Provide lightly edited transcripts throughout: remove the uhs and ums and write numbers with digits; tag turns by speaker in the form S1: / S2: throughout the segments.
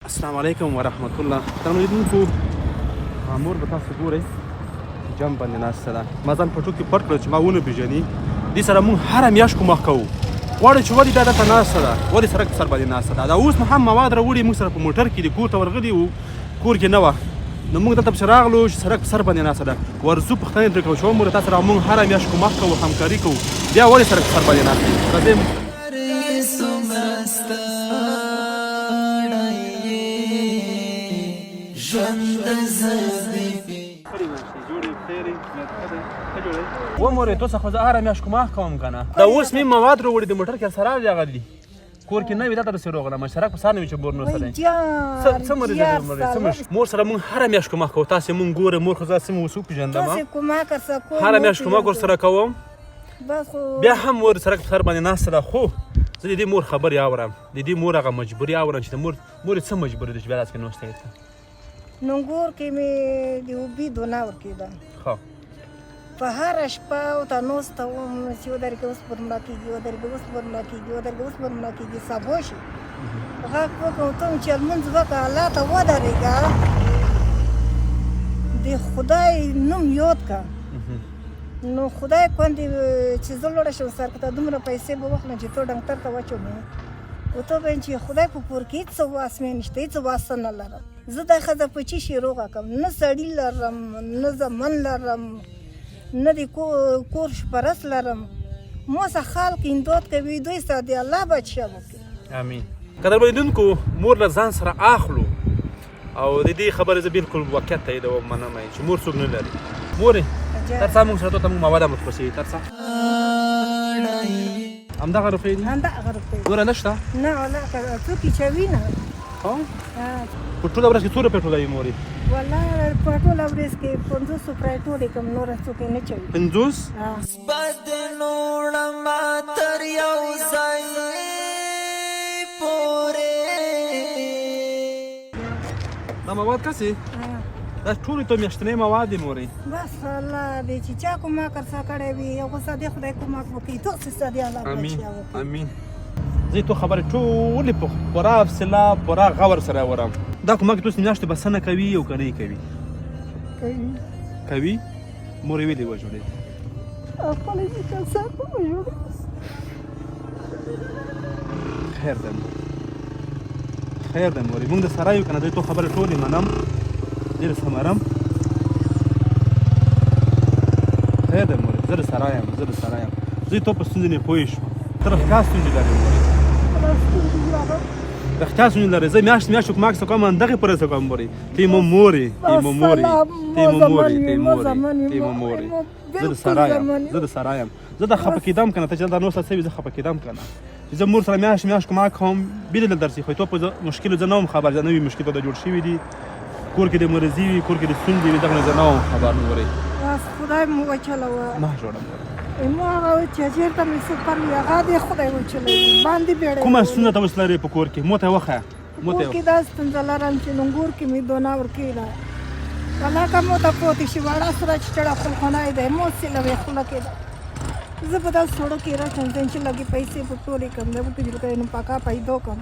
S1: السلام علیکم ورحمت الله. تاسو لیدونکو مور به تاسو ګورئ جام باندې ناسته ده. ما ځان په ټوک کې پټ کړ چې ما ونه پېژني. دې سره موږ هره میاشت کومک کوو. غواړو چې ولې دا دلته ناسته ده، ولې سړک په سر باندې ناسته ده. دا اوس مو هم مواد راوړي موږ سره په موټر کې دي، کور ته ورغلي وو، کور کې نه وه. نو موږ دلته پسې راغلو چې سړک په سر باندې ناسته ده. ورځو پوښتنې ترې کوو چې مور تا سره موږ هره میاشت کومک کوو، همکاري کوو، بیا ولې سړک په سر باندې ناسته ده. راځئ و مورې تو څخه زه هره میاشت کومک کوم که نه. دا اوس مې مواد راوړي د موټر کې سره راغلي، کور کې نه وي دلته رسې راغلم، سړک په سر نه وي چې مور نو سره څه مرض مور سره موږ هره میاشت کومک کوو. تاسې موږ ګورئ مور خو زه څه اوس وپېژندم، هره میاشت کومک ورسره کوم، بیا هم مور سړک په سر باندې ناسته ده. خو زه د دې مور خبرې اورم، د دې مور هغه مجبوري اورم چې د مور څه مجبوري ده چې بیا داسې ناسته یې.
S2: نونګور کې مې د اوبي دونه ورکېده، په هره شپه ورته ناسته وم چې ودرېږه اوس پر مړه کېږي، ودرېږه اوس پر مړه کېږي، ودرېږه اوس پر مړه کېږي. سبا شي غږ وکړم ته چې لمونځ وکړه، الله ته ودرېږه، د خدای نوم یاد کړه. نو خدای کندې چې زه لوړه شم سر که ته دومره پیسې به واخلم چې تو ډاکټر ته واچوم، ورته ووایم چې خدای په کور کې هېڅ واس مې نشته، هېڅ واسه نه لرم. زه دا ښځه په چی شي روغه کړم؟ نه سړي لرم، نه زمن لرم، نه د کور شپرس لرم. ما څخه خلک امداد کوي، دوی سره د الله بچه وکړي.
S1: امین. قدر لیدونکو مور له ځان سره اخلو او د دې خبرې زه بالکل واقعیت تاییدوم، منم چې مور څوک نه لري. مورې تر څه موږ سره ته موږ مواد هم ورپسې تر څه همدغه روپۍ دي؟
S2: همدغه روپۍ
S1: نوره نشته؟
S2: نه والله څوک یې چوي نه.
S1: په ټوله ورځ کې څو روپۍ ټولوي مورې؟
S2: والله په ټوله ورځ کې 50 روپۍ ټولې کوم، نوره څوک یې نه چوي.
S1: 50؟ دا مواد کسې؟ دا ټولې ته میاشتنۍ مواد دي مورې.
S2: بس الله دې چې چا کومک ورسره کړی وي او غوسه دې خدای کومک وکړي، تاسې سره دې الله بچیا وکړي.
S1: امین. زه تو خبرې ټولې په پوره حوصله پوره غور سره اورم. دا کومک تاسو میاشتې بسنه کوي او که نه یې کوي؟ کوي. مور یې ولې وژړېد؟
S2: خپله چې کسر په وژړېد.
S1: خیر ده خیر ده مورې، موږ د سره یو که نه. زه تو خبرې ټولې منم، ډېر سمرم. خیر ده مورې، زه د سره یم، زه د سره یم. زه تو په ستونزې نه پوه شوم. ته رښتیا ستونزې لرې مورې، رښتیا ستونزې لرې. زه میاشت کومک څه کوم، همدغې پورې څه کوم مورې. ته یې مو مورې، ته یې مو مورې، ته یې مو مورې، ته یې مورې، ته یې مو مورې. زه د سره یم، زه د سره یم. زه د خفه کېدم که نه، ته چې دلته ناسته څه وي زه خفه کېدم که نه. چې زه مور سره میاشت کومک کوم بیرې نه درځي. خو تو په مشکلو زه نه وم خبر، زه نوي مشکل ته جوړ شوي دي، کور کې د مرضي وي، کور کې د ستونزې وي، دغه نه زه نه وم خبر مورې.
S2: بس خدای مو وچلوه.
S1: مه ژړه مورې.
S2: ما هغه چې چېرته مې سفر وي هغه دې خدای وچلوي، باندې بیړۍ.
S1: کومه ستونزه ته اوس لرې په کور کې؟ مو ته یې وښیه.
S2: کور کې دا ستونزه لرم چې نونګور کې مې دونه ورکېده، ولاکه مو ته پوتې شي وړه سره چې چړه خلخونی دی، مو سیلوې خوله کېده. زه په دا سړو کې راشم چې لږې پیسې په ټولې کړم، د بوټو جوړ نو پاکه پیدا کړم،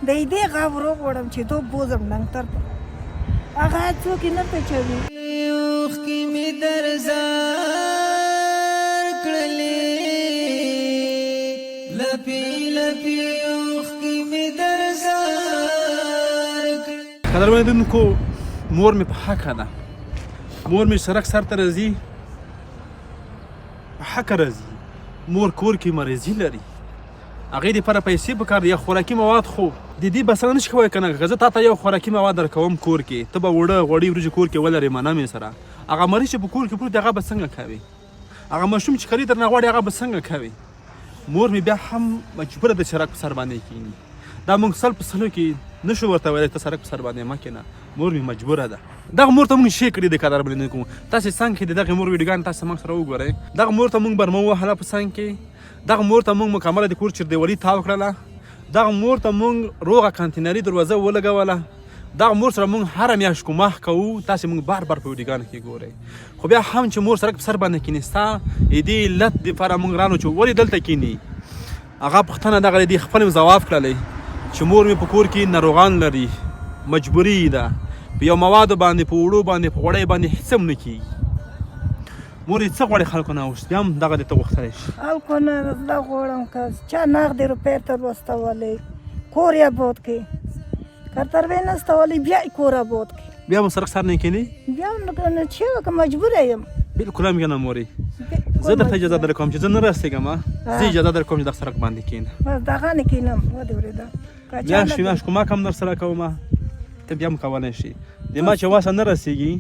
S2: د دې غاب وغواړم چې دو بوزم ډاکټر ته، هغه څوک یې نه پېچوي. اوښکې مې در زار کړلې، لپې لپې اوښکې مې در زار کړلې.
S1: قدرمنو لیدونکو مور مې په حقه ده، مور مې سړک سر ته راځي، په حقه راځي. مور کور کې مرضي لري، هغې دپاره پیسې پکار دي، یا خوراکي مواد. خو د دې بسنه نشي کولی که نه، که زه تا ته یو خوراکي مواد درکوم کور کې، ته به اوړه غوړي وریجې کور کې ولرې منه مې سره، هغه مریض چې په کور کې پروت دی هغه به څنګه کوي؟ هغه ماشوم چې کالي درنه غواړي هغه به څنګه کوي؟ مور مې بیا هم مجبوره ده چې سړک په سر باندې کښېني. دا موږ سل په سلو کې نشو ورته ویلی ته سړک په سر باندې مه کښېنه، مور مې مجبوره ده. دغه مور ته موږ شی کړي دي قدر بلیدونکو. تاسې څنګ کې د دغې مور ویډیوګانې تاسې موږ سره وګورئ. دغه مور ته موږ برمه ووهله په څنګ کې، دغه مور ته موږ مکمله د کور چردیوالي تاو کړله، دغه مور ته موږ روغه کانتینري دروازه ولګوله، دغه مور سره موږ هره میاشت کومک کوو. تاسې موږ بار بار په ویډیوګانو کې ګورئ. خو بیا هم چې مور سړک په سر باندې کښېني، ستا د دې علت دپاره موږ رانو چې ولې دلته کښېني. هغه پوښتنه دغه دې خپل ځواب کړلی چې مور مې په کور کې ناروغان لري، مجبوري ده په یو موادو باندې په وړو باندې په غوړیو باندې هېڅ هم نه کېږي. مورې څه غواړې خلکو نه اوس بیا هم دغه دې ته غوښتلی شي؟
S2: خلکو نه دا غواړم که چا نغدې روپۍ تر واستولې کور یې آباد کړي، که تر ویې نه استولې بیا یې کور آباد کړي.
S1: بیا هم سړک سر نه کېنې؟
S2: بیا هم چې وکړه مجبوره یم.
S1: بالکل هم کنه مورې، زه درته اجازه درکوم چې زه نه رسېږم، زه اجازه درکوم چې دغه سړک باندې کښېنه.
S2: بس دغه نه کښېنم ودې ورېده
S1: میاشت میاشت کومک هم درسره کوم، ته بیا هم کولی شي. د ما چې واسه نه رسېږي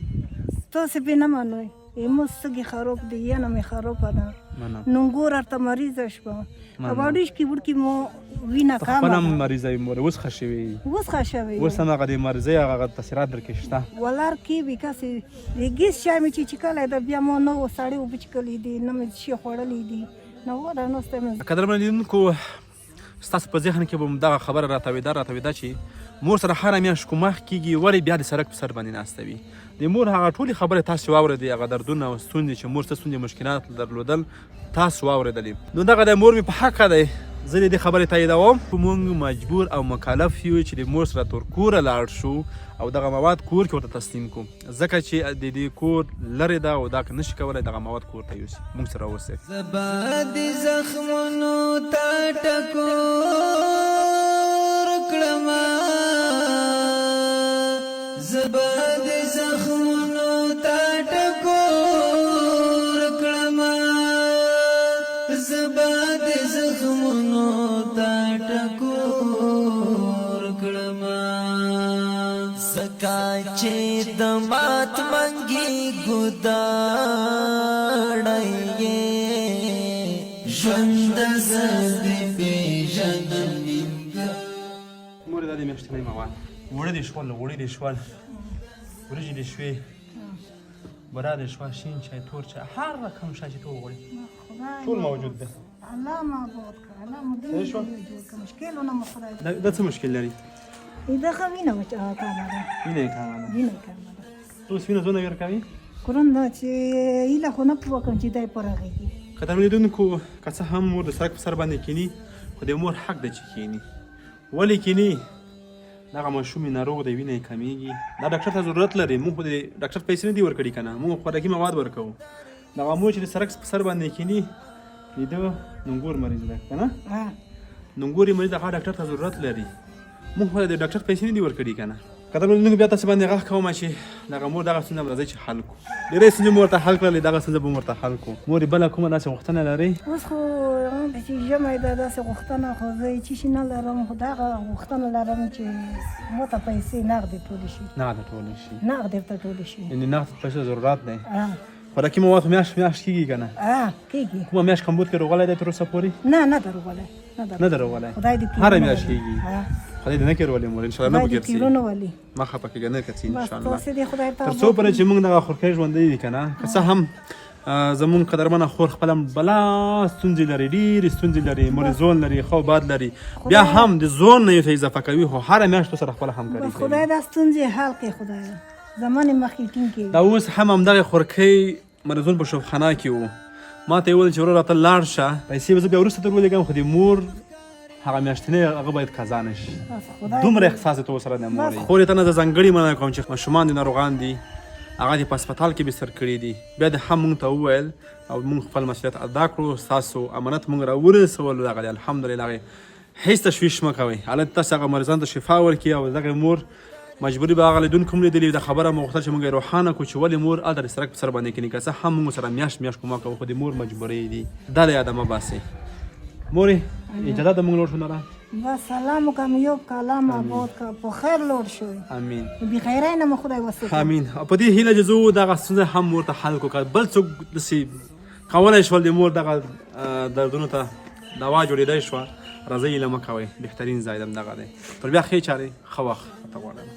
S2: تاسې بې نه منئ. امروز سگی خراب دی یه نمی خراب ده نونگور ارتا مریض شما اوادیش کی بود که مو وینا کام
S1: خپلم مریضای مور وس خشوي وس هم هغه د مرزي هغه تاثیرات درکشته
S2: ولر کی بیکاسي دیګیس شای می چې کله د بیا مو نو ساړی او بچکلې دي نه شي خړلې دي نو ودا نو ستم
S1: قدر مندونکو ستاسو په ذهن کې به دغه خبره راتوي چې مور سره هر میاشت کومخ کیږي ولی بیا د سړک په سر باندې ناستوي. د مور هغه ټولې خبرې تاسو واورېدې، هغه دردونه او ستونزې چې مور څه ستونزې مشکلات درلودل تاسو واورېدلې. نو دغه د مور مې په حق دی، زه د دې خبرې تاییدوم. موږ مجبور او مکلف یو چې د مور سره تر کوره لاړ شو او دغه مواد کور کې ورته تسلیم کړو، ځکه چې د دې کور لرې ده او دا که نشي کولی دغه مواد کور ته یوسي. موږ سره اوسئ.
S3: زبا د زخمونو ته ټکور کړمه، زبا د زخمونو ته ټکور کړمه، زبا د زخمونو ته ټکور کړمه، سکا چې د مات منګي ګداړې ژوند زد پیژنم.
S1: مور دا د میاشتنۍ مواد وړه دې شول، غوړي دې شول، وریجې دې شوې، بوره دې شوه، شین چای، تور چای، هر رقم شای چې ته وغواړې ټول موجود ده.
S2: الله معبود که الله مدین جوړ که مشکل ونه مو خدای
S1: دا څه مشکل لري؟
S2: دغه وینه کامه ده
S1: وینه یې کامه ده.
S2: وینه کامه ده.
S1: اوس وینه څونه ورکوي؟
S2: قرآن دا چې ایله خو نه پوه کړم چې دی په رغېږي.
S1: قدر مندونکو که څه هم مور د سړک په سر باندې کیني، خو د مور حق ده چې کیني. ولې کیني؟ دغه ماشوم ناروغ دی، وینه یې کمیږي، دا ډاکټر ته ضرورت لري. موږ خو د ډاکټر پیسې نه دي ورکړي که نه، موږ خوراکي مواد ورکوو. دغه مور چې د سړک په سر باندې کیني د ده نونګور مریض ده که نه، نونګوري مریض هغه ډاکټر ته ضرورت لري. موږ خو د ډاکټر پیسې نه دي ورکړي که نه. قدر مندونکو بیا تاسو باندې غږ کوم چې دغه مور دغه ستونزه راځي چې حل کړو. ډېرې ستونزې مو ورته حل کړلې، دغه ستونزه به مو ورته حل کړو. مورې بله کومه داسې غوښتنه لرئ؟
S2: اوس خو چې ژمی ده داسې غوښتنه خو زه یې څه شي نه لرم، خو دغه غوښتنه لرم چې مو ته پیسې نغدې ټولې شي.
S1: نغده ټولې شي؟
S2: نغدې ورته ټولې شي.
S1: یعنې نغد پیسو ضرورت دی. خوراکي مواد خو میاشت کېږي که نه؟
S2: کېږي.
S1: کومه میاشت کمبود کې روغلی دی تر اوسه پورې؟
S2: نه دروغلی
S1: نه دروغلی.
S2: خدای دې
S1: هره میاشت کېږي. خدای دې نه کړي ولې مور، انشاءالله نه به ګرځي. ما خفه کېږه نه کړي انشاءالله. تر څو پورې چې موږ دغه خورکۍ ژوندی دي که نه، که څه هم زمونږ قدرمنه خور خپله بلا ستونزې لري، ډېرې ستونزې لري، مورې زون لري، خو باد لري، بیا هم د زون نه یې ته اضافه کوي، خو هره میاشت سره خپله همکاري کوي.
S2: خدای دا ستونزې حل کړي، خدای زمانې مخکې ټینګ کړي.
S1: دا اوس هم همدغه خورکۍ مریضون په شوخانه کې وو. ما ته یې وویل چې وروره ته لاړ شه، پیسې به زه بیا وروسته در ولېږم، خو د مور هغه میاشتنۍ هغه باید قضا نه شي. دومره احساس ته ورسره د مور یې. خورې ته نه زه ځانګړې مننه کوم چې ماشومان دې ناروغان دي، هغه دې په هسپتال کې بستر کړي دي، بیا دې هم موږ ته وویل او موږ خپل مسؤلیت ادا کړو، ستاسو امانت موږ راورسولو. دغه دی الحمدلله. هېڅ تشویش مه کوئ، هلته تاسو هغه مریضانو ته شفا ورکړي. او دغه مور مجبوري به هغه لیدونکي هم لیدلي د خبره مو غوښتل چې موږ یې روښانه کړو چې ولې مور هلته د سړک په سر باندې کیني. که څه هم موږ سره میاشت کومک کوو، خو د مور مجبورۍ دي، دا د یاده مه باسئ. مورې اجازه ده موږ لوړ شو نره؟
S2: بس سلام وکړم، یو کلام آباد که په خیر لوړ شوی.
S1: امین.
S2: بخیرۍ نه مو خدای وساتي.
S1: امین. په دې هیله چې زه دغه ستونزه هم ورته حل کړو، که بل څوک داسې کولی شول د مور دغه دردونو ته دوا جوړېدی شوه، راځئ هیله مه کوئ، بهترین ځای دغه دی. تر بیا ښې چارې ښه وخت ته غواړم.